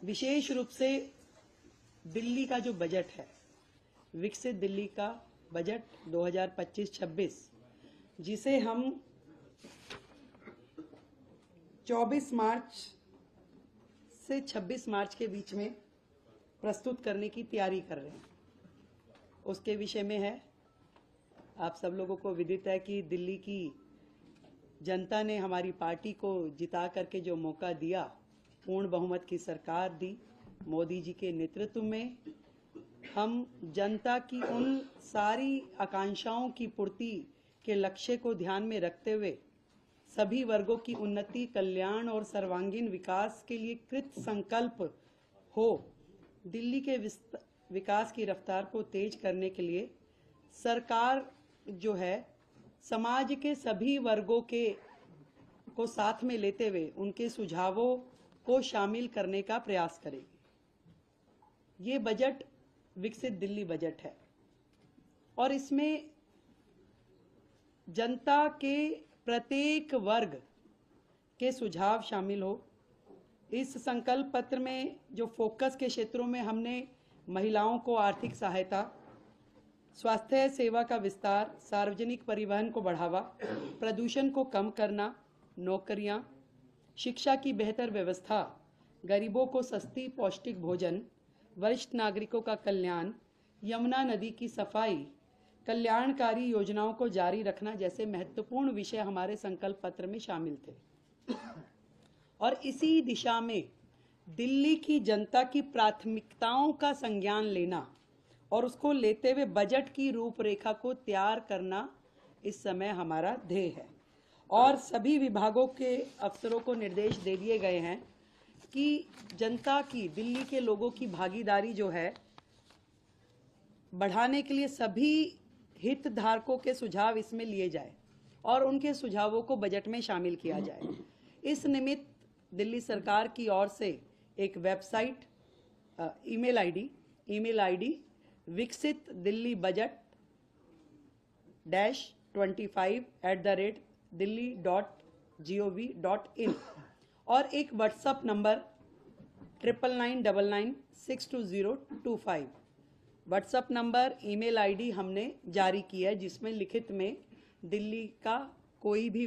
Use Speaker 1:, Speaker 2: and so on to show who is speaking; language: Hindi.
Speaker 1: विशेष रूप से दिल्ली का जो बजट है, विकसित दिल्ली का बजट 2025-26, जिसे हम 24 मार्च से 26 मार्च के बीच में प्रस्तुत करने की तैयारी कर रहे हैं, उसके विषय में है। आप सब लोगों को विदित है कि दिल्ली की जनता ने हमारी पार्टी को जिता करके जो मौका दिया, पूर्ण बहुमत की सरकार दी मोदी जी के नेतृत्व में, हम जनता की उन सारी आकांक्षाओं की पूर्ति के लक्ष्य को ध्यान में रखते हुए सभी वर्गों की उन्नति, कल्याण और सर्वांगीण विकास के लिए कृत संकल्प हो दिल्ली के विकास की रफ्तार को तेज करने के लिए सरकार जो है समाज के सभी वर्गों को साथ में लेते हुए उनके सुझावों को शामिल करने का प्रयास करेगी। ये बजट विकसित दिल्ली बजट है और इसमें जनता के प्रत्येक वर्ग के सुझाव शामिल हो। इस संकल्प पत्र में जो फोकस के क्षेत्रों में हमने महिलाओं को आर्थिक सहायता, स्वास्थ्य सेवा का विस्तार, सार्वजनिक परिवहन को बढ़ावा, प्रदूषण को कम करना, नौकरियां, शिक्षा की बेहतर व्यवस्था, गरीबों को सस्ती पौष्टिक भोजन, वरिष्ठ नागरिकों का कल्याण, यमुना नदी की सफाई, कल्याणकारी योजनाओं को जारी रखना जैसे महत्वपूर्ण विषय हमारे संकल्प पत्र में शामिल थे। और इसी दिशा में दिल्ली की जनता की प्राथमिकताओं का संज्ञान लेना और उसको लेते हुए बजट की रूपरेखा को तैयार करना इस समय हमारा ध्येय है। और सभी विभागों के अफसरों को निर्देश दे दिए गए हैं कि जनता की, दिल्ली के लोगों की भागीदारी जो है बढ़ाने के लिए सभी हितधारकों के सुझाव इसमें लिए जाए और उनके सुझावों को बजट में शामिल किया जाए। इस निमित्त दिल्ली सरकार की ओर से एक वेबसाइट, ईमेल आईडी विकसित दिल्ली बजट -25@delhi.gov.in और एक WhatsApp number 9999962025 WhatsApp number, email ID हमने जारी की है, जिसमें लिखित में दिल्ली का कोई भी